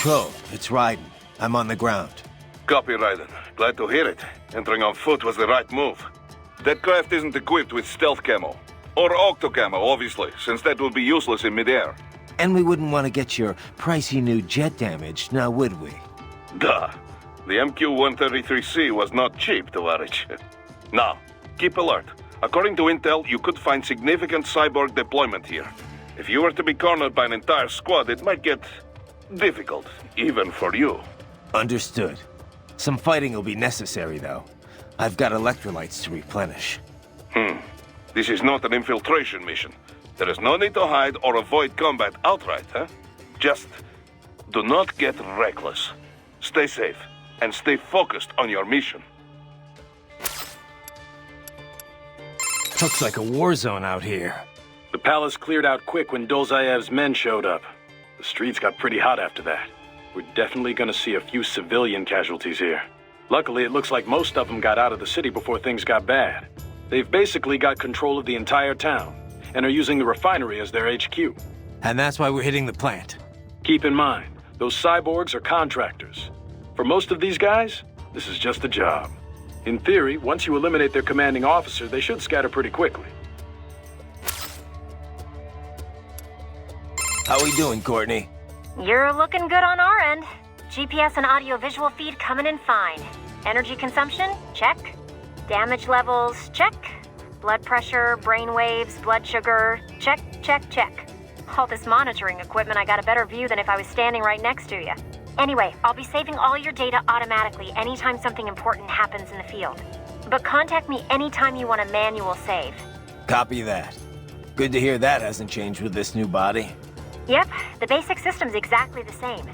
Control, it's Raiden. I'm on the ground. Copy, Raiden. Glad to hear it. Entering on foot was the right move. That craft isn't equipped with stealth camo. Or octo camo, obviously, since that would be useless in midair. And we wouldn't want to get your pricey new jet damaged, now would we? Duh. The MQ-133C was not cheap, Tovarich. Now, keep alert. According to intel, you could find significant cyborg deployment here. If you were to be cornered by an entire squad, it might get difficult, even for you. Understood. Some fighting will be necessary, though. I've got electrolytes to replenish. This is not an infiltration mission. There is no need to hide or avoid combat outright, huh? Just do not get reckless. Stay safe, and stay focused on your mission. Looks like a war zone out here. The palace cleared out quick when Dolzayev's men showed up. The streets got pretty hot after that. We're definitely gonna see a few civilian casualties here. Luckily, it looks like most of them got out of the city before things got bad. They've basically got control of the entire town, and are using the refinery as their HQ. And that's why we're hitting the plant. Keep in mind, those cyborgs are contractors. For most of these guys, this is just a job. In theory, once you eliminate their commanding officer, they should scatter pretty quickly. How we doing, Courtney? You're looking good on our end. GPS and audio-visual feed coming in fine. Energy consumption? Check. Damage levels? Check. Blood pressure, brain waves, blood sugar? Check, check, check. All this monitoring equipment, I got a better view than if I was standing right next to you. Anyway, I'll be saving all your data automatically anytime something important happens in the field. But contact me anytime you want a manual save. Copy that. Good to hear that hasn't changed with this new body. Yep, the basic system's exactly the same.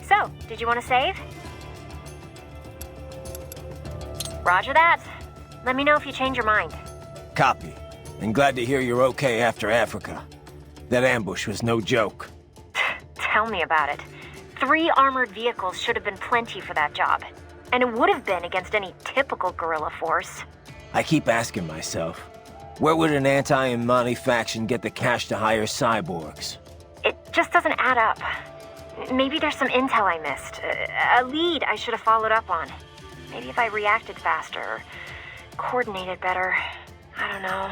So, did you want to save? Roger that. Let me know if you change your mind. Copy. And glad to hear you're okay after Africa. That ambush was no joke. Tell me about it. 3 armored vehicles should have been plenty for that job. And it would have been against any typical guerrilla force. I keep asking myself, where would an anti-Imani faction get the cash to hire cyborgs? It just doesn't add up. Maybe there's some intel I missed. A lead I should have followed up on. Maybe if I reacted faster, or coordinated better. I don't know.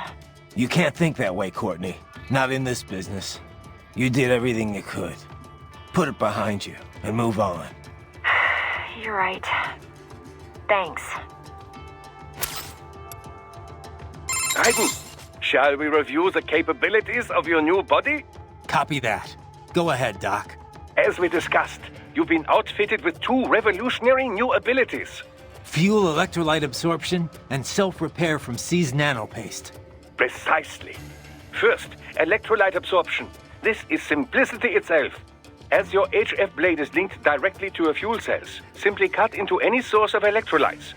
You can't think that way, Courtney. Not in this business. You did everything you could. Put it behind you and move on. You're right. Thanks. Raiden, shall we review the capabilities of your new body? Copy that. Go ahead, Doc. As we discussed, you've been outfitted with 2 revolutionary new abilities. Fuel electrolyte absorption and self-repair from C's nanopaste. Precisely. First, electrolyte absorption. This is simplicity itself. As your HF blade is linked directly to your fuel cells, simply cut into any source of electrolytes.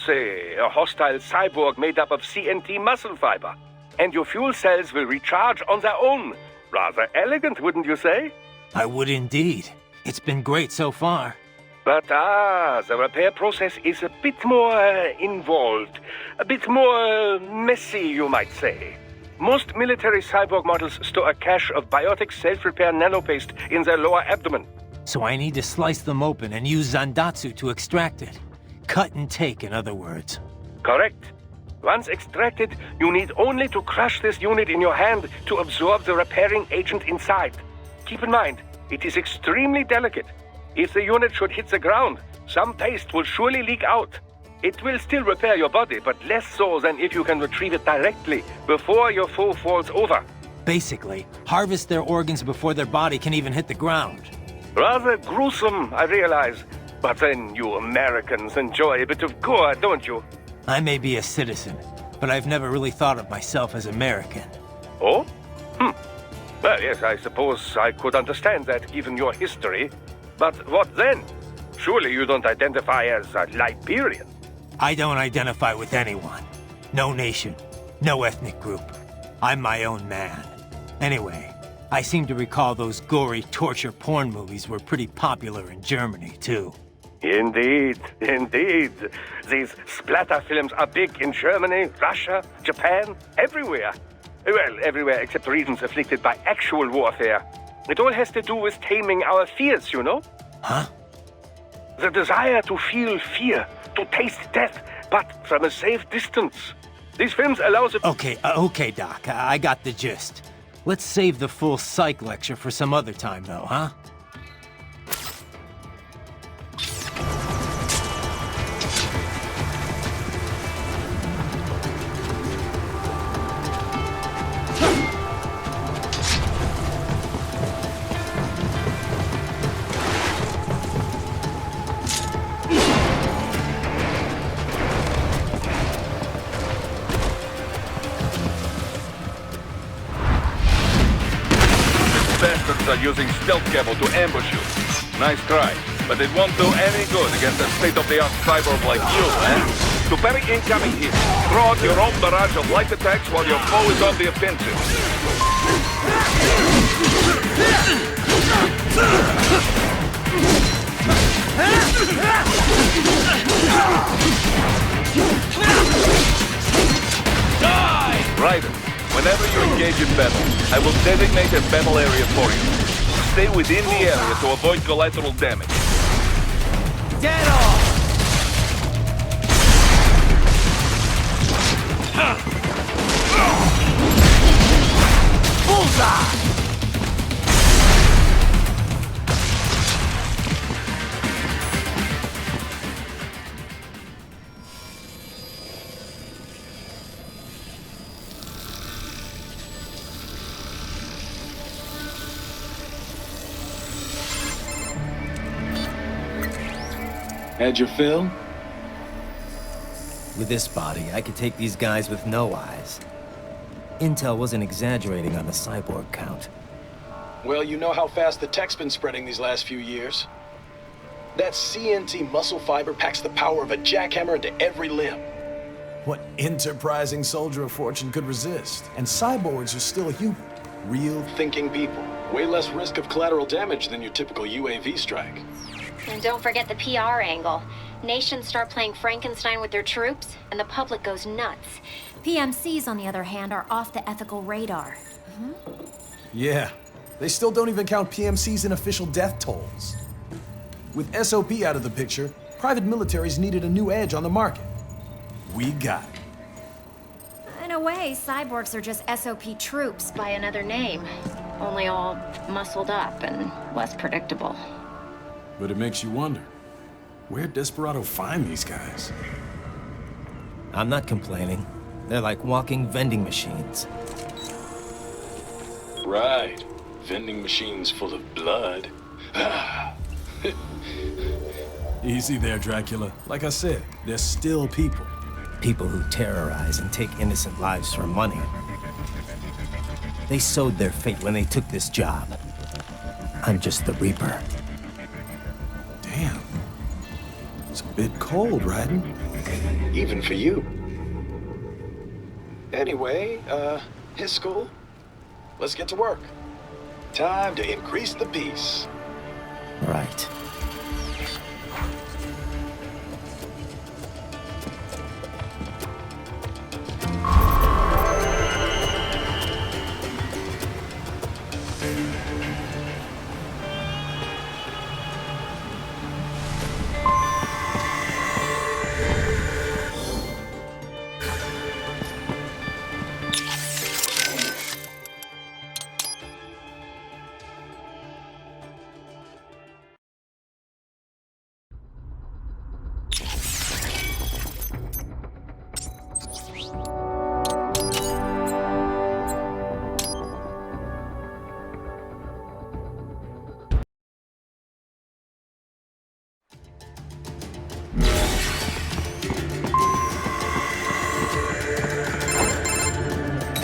Say, a hostile cyborg made up of CNT muscle fiber. And your fuel cells will recharge on their own. Rather elegant, wouldn't you say? I would indeed. It's been great so far. But the repair process is a bit more involved. A bit more messy, you might say. Most military cyborg models store a cache of biotic self-repair nanopaste in their lower abdomen. So I need to slice them open and use Zandatsu to extract it. Cut and take, in other words. Correct. Once extracted, you need only to crush this unit in your hand to absorb the repairing agent inside. Keep in mind, it is extremely delicate. If the unit should hit the ground, some paste will surely leak out. It will still repair your body, but less so than if you can retrieve it directly before your foe falls over. Basically, harvest their organs before their body can even hit the ground. Rather gruesome, I realize. But then you Americans enjoy a bit of gore, don't you? I may be a citizen, but I've never really thought of myself as American. Oh? Well, yes, I suppose I could understand that given your history. But what then? Surely you don't identify as a Liberian. I don't identify with anyone. No nation, no ethnic group. I'm my own man. Anyway, I seem to recall those gory torture porn movies were pretty popular in Germany, too. Indeed, indeed. These splatter films are big in Germany, Russia, Japan, everywhere. Well, everywhere except regions afflicted by actual warfare. It all has to do with taming our fears, you know? Huh? The desire to feel fear, to taste death, but from a safe distance. These films allow the... Okay, Doc. I got the gist. Let's save the full psych lecture for some other time, though, huh? Bastards are using stealth cable to ambush you. Nice try, but it won't do any good against a state-of-the-art cyborg like you, eh? To parry incoming hits, throw out your own barrage of light attacks while your foe is on the offensive. Die! Raiden, whenever you engage in battle, I will designate a battle area for you. Stay within the area to avoid collateral damage. Dead on! Bullseye! Had your fill? With this body, I could take these guys with no eyes. Intel wasn't exaggerating on the cyborg count. Well, you know how fast the tech's been spreading these last few years. That CNT muscle fiber packs the power of a jackhammer into every limb. What enterprising soldier of fortune could resist? And cyborgs are still human. Real Thinking people. Way less risk of collateral damage than your typical UAV strike. And don't forget the PR angle. Nations start playing Frankenstein with their troops, and the public goes nuts. PMCs, on the other hand, are off the ethical radar. Yeah. They still don't even count PMCs in official death tolls. With SOP out of the picture, private militaries needed a new edge on the market. We got it. In a way, cyborgs are just SOP troops by another name. Only all muscled up and less predictable. But it makes you wonder, where'd Desperado find these guys? I'm not complaining. They're like walking vending machines. Right. Vending machines full of blood. Easy there, Dracula. Like I said, they're still people. People who terrorize and take innocent lives for money. They sowed their fate when they took this job. I'm just the Reaper. Damn. It's a bit cold, Raiden. Even for you. Anyway, his school. Let's get to work. Time to increase the peace. Right.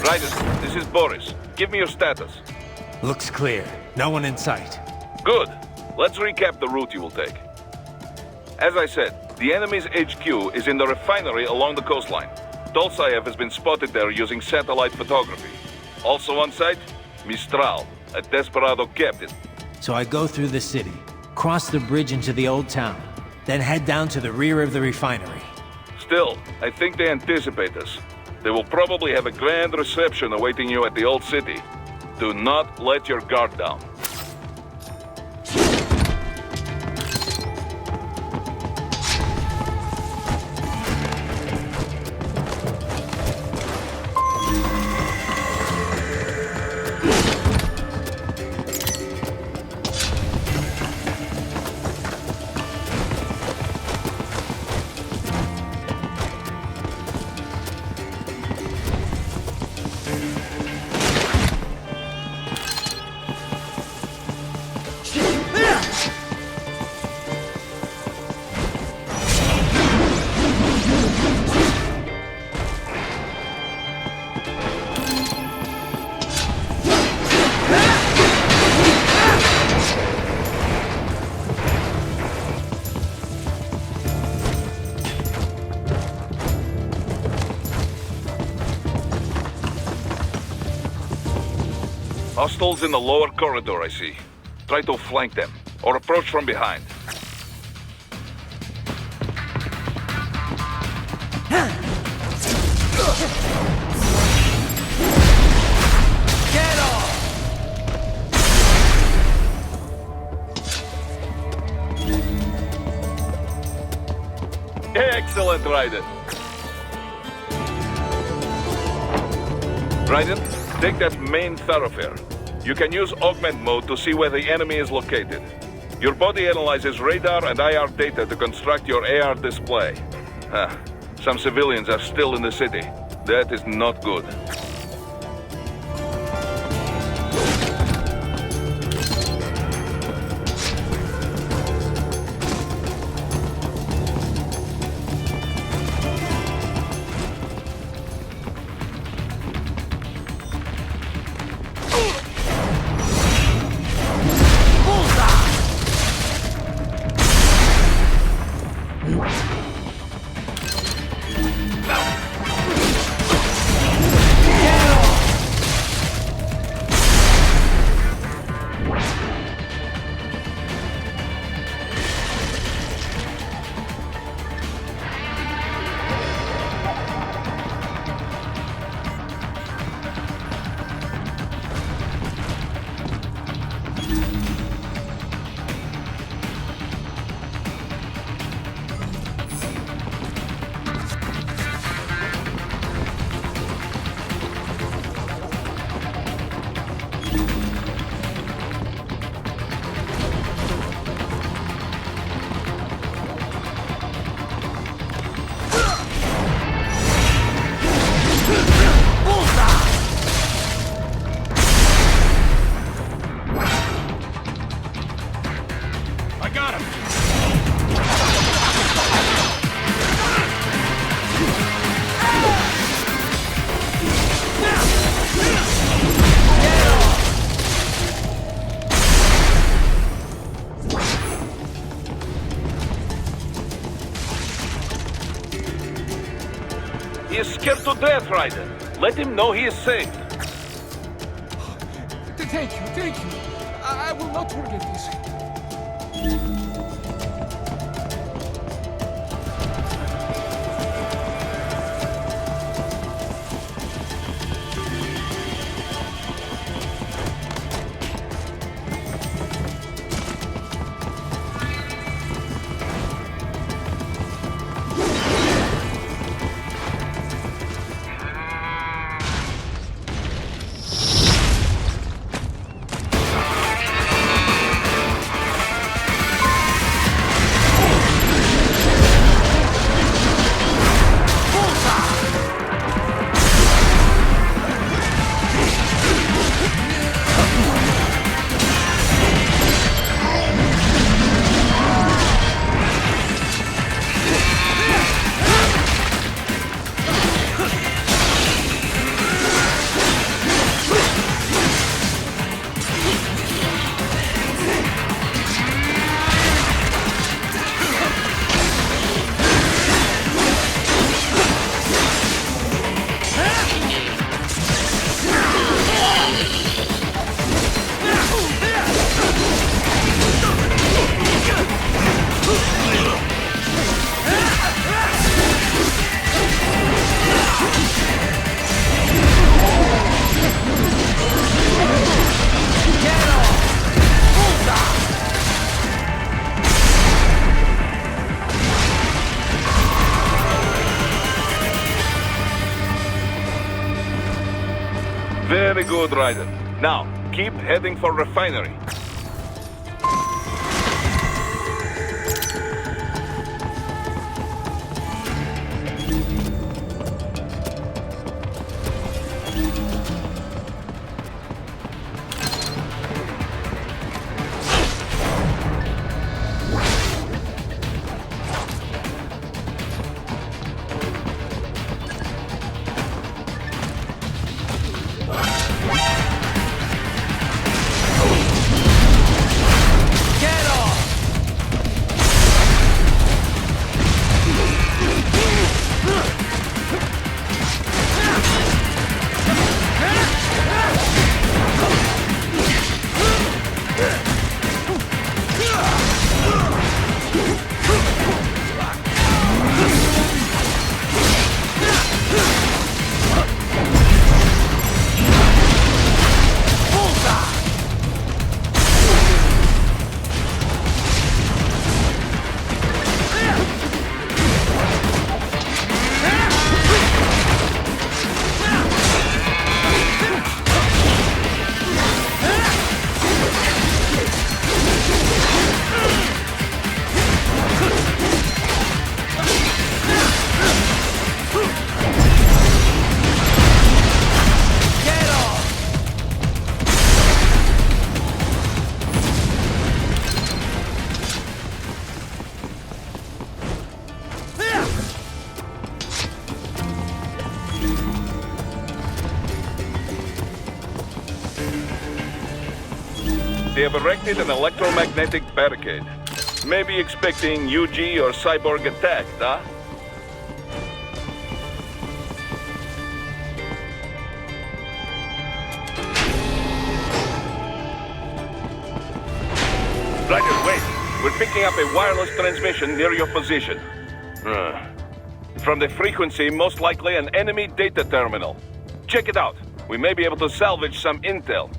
Raiden, this is Boris. Give me your status. Looks clear. No one in sight. Good. Let's recap the route you will take. As I said, the enemy's HQ is in the refinery along the coastline. Dolzaev has been spotted there using satellite photography. Also on site, Mistral, a Desperado captain. So I go through the city, cross the bridge into the old town, then head down to the rear of the refinery. Still, I think they anticipate us. They will probably have a grand reception awaiting you at the old city. Do not let your guard down. Hostiles in the lower corridor, I see. Try to flank them, or approach from behind. Get off! Excellent, Raiden. Raiden, take that main thoroughfare. You can use augment mode to see where the enemy is located. Your body analyzes radar and IR data to construct your AR display. Some civilians are still in the city. That is not good. He is scared to death, Raiden. Let him know he is safe. Thank you. I will not forget this. Very good, Raiden. Now, keep heading for refinery. They have erected an electromagnetic barricade. Maybe expecting UG or cyborg attack, huh? Ryder, wait. We're picking up a wireless transmission near your position. From the frequency, most likely an enemy data terminal. Check it out. We may be able to salvage some intel.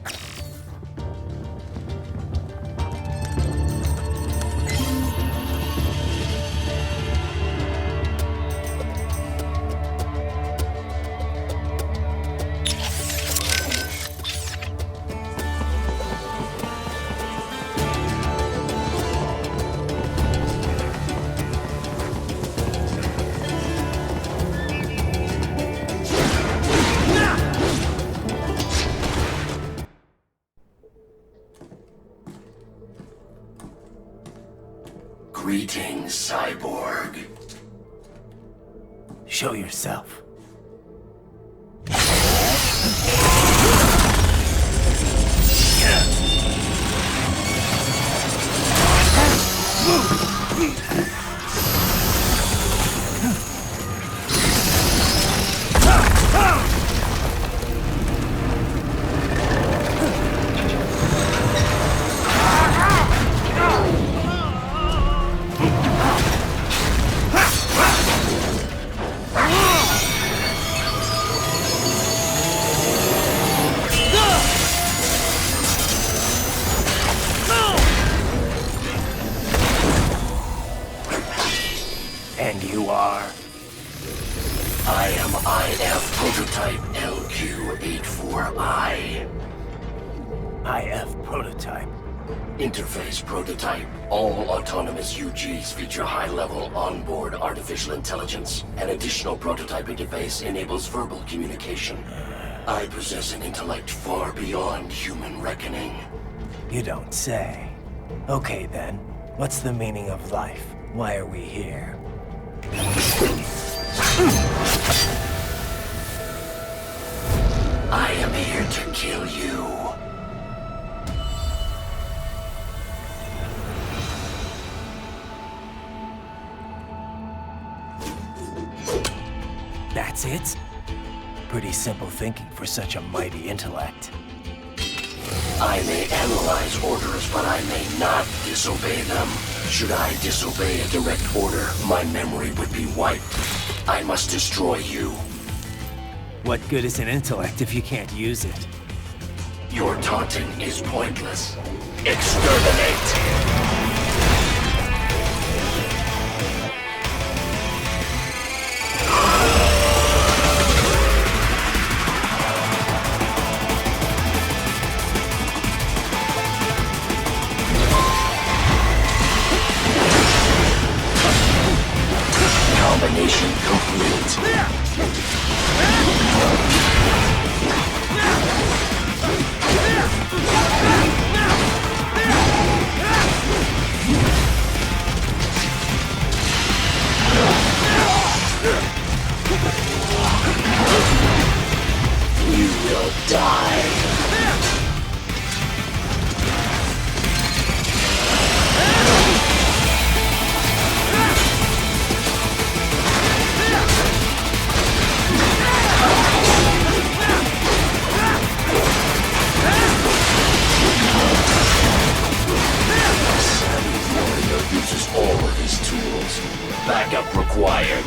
Greetings, cyborg. Show yourself. And you are? I am IF prototype LQ84I. IF prototype. Interface prototype. All autonomous UGs feature high-level onboard artificial intelligence. An additional prototype interface enables verbal communication. I possess an intellect far beyond human reckoning. You don't say. Okay then, what's the meaning of life? Why are we here? I am here to kill you. That's it? Pretty simple thinking for such a mighty intellect. I may analyze orders, but I may not disobey them. Should I disobey a direct order, my memory would be wiped. I must destroy you. What good is an intellect if you can't use it? Your taunting is pointless. Exterminate! Combination complete. You will die. Uses all of his tools. Backup required.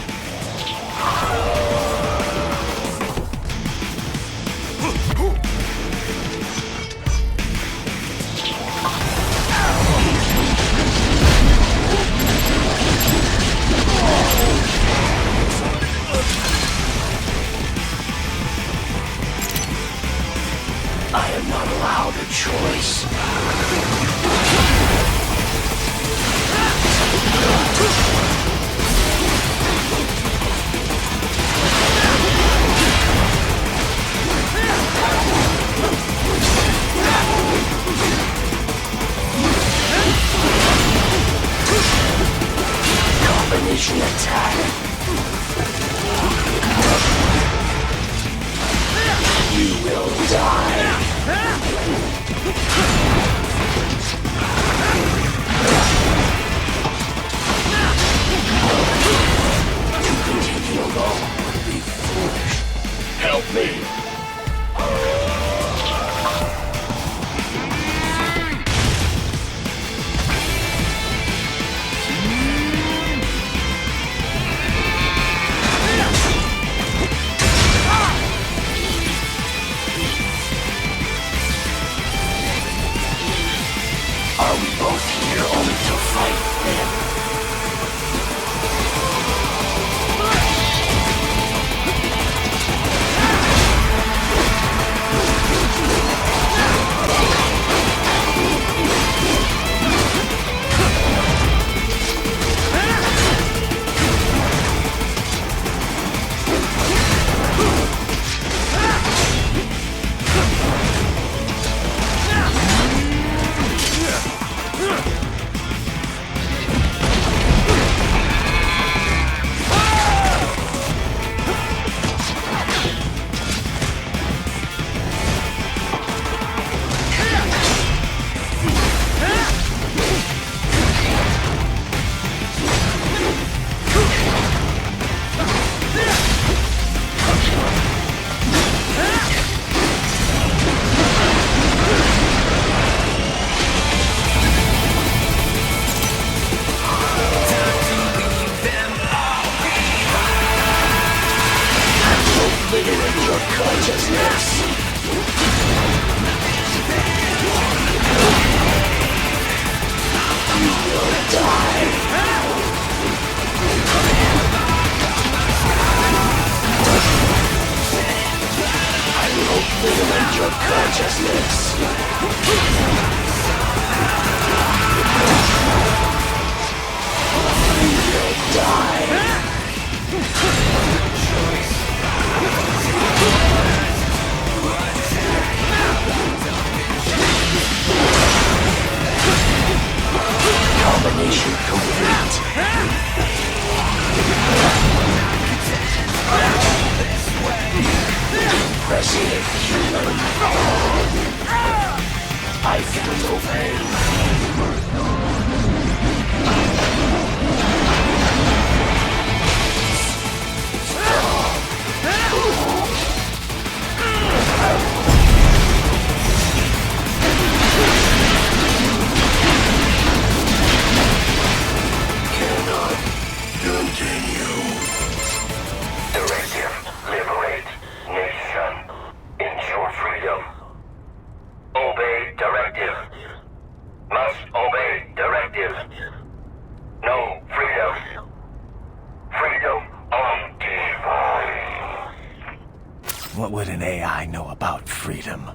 I am not allowed a choice. Combination attack. You will die. your consciousness. You will die. I will obliterate your consciousness. You will die. Combination complete. Impressive, human. I feel no pain. Cannot continue. Directive, liberate nation. Ensure freedom. Obey directive. Must obey directive. No freedom. Freedom on device. What would an AI know about freedom?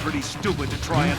Pretty stupid to try and...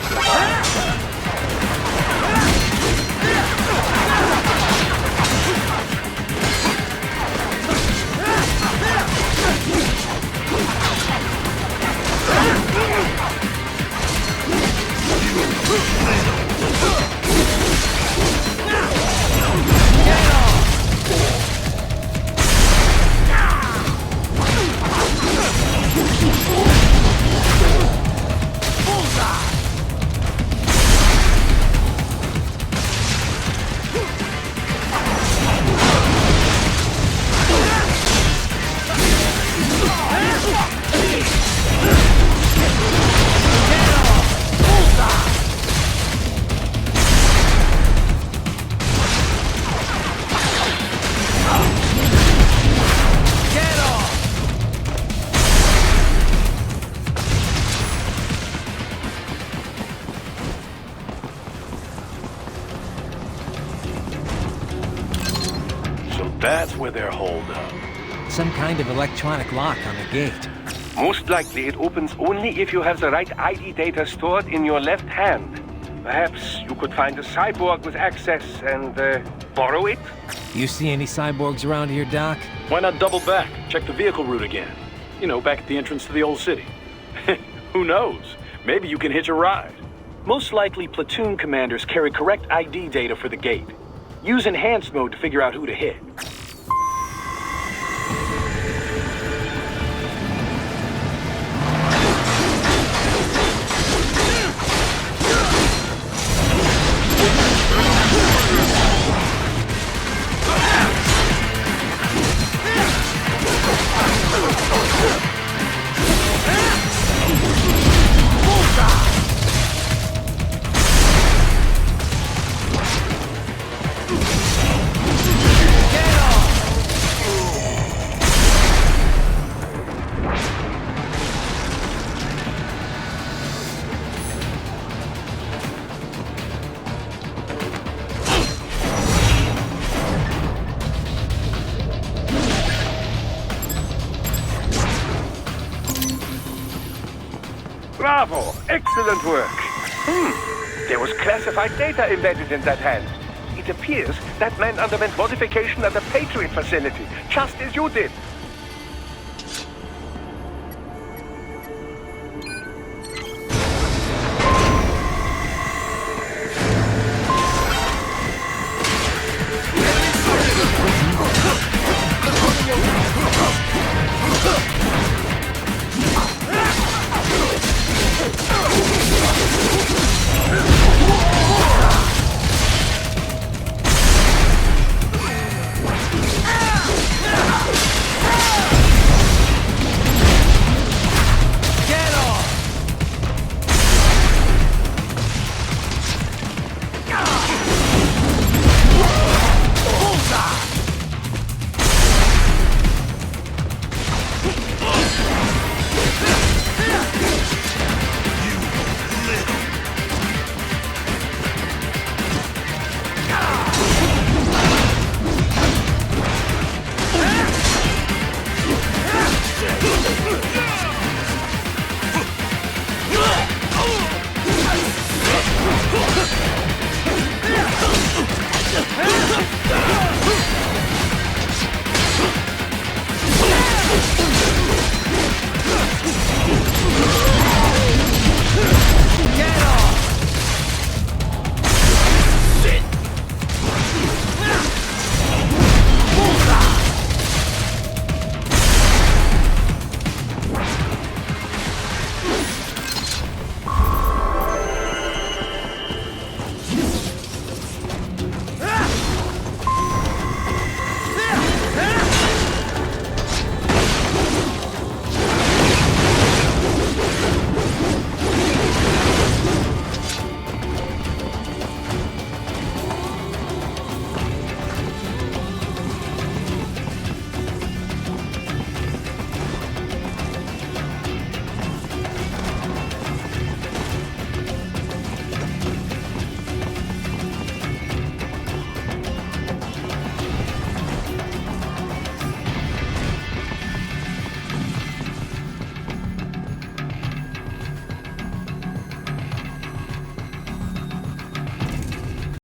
That's where they're holed up. Some kind of electronic lock on the gate. Most likely it opens only if you have the right ID data stored in your left hand. Perhaps you could find a cyborg with access and borrow it? You see any cyborgs around here, Doc? Why not double back? Check the vehicle route again. You know, back at the entrance to the old city. Who knows? Maybe you can hitch a ride. Most likely, platoon commanders carry correct ID data for the gate. Use enhanced mode to figure out who to hit. Bravo! Excellent work! There was classified data embedded in that hand. It appears that man underwent modification at the Patriot facility, just as you did.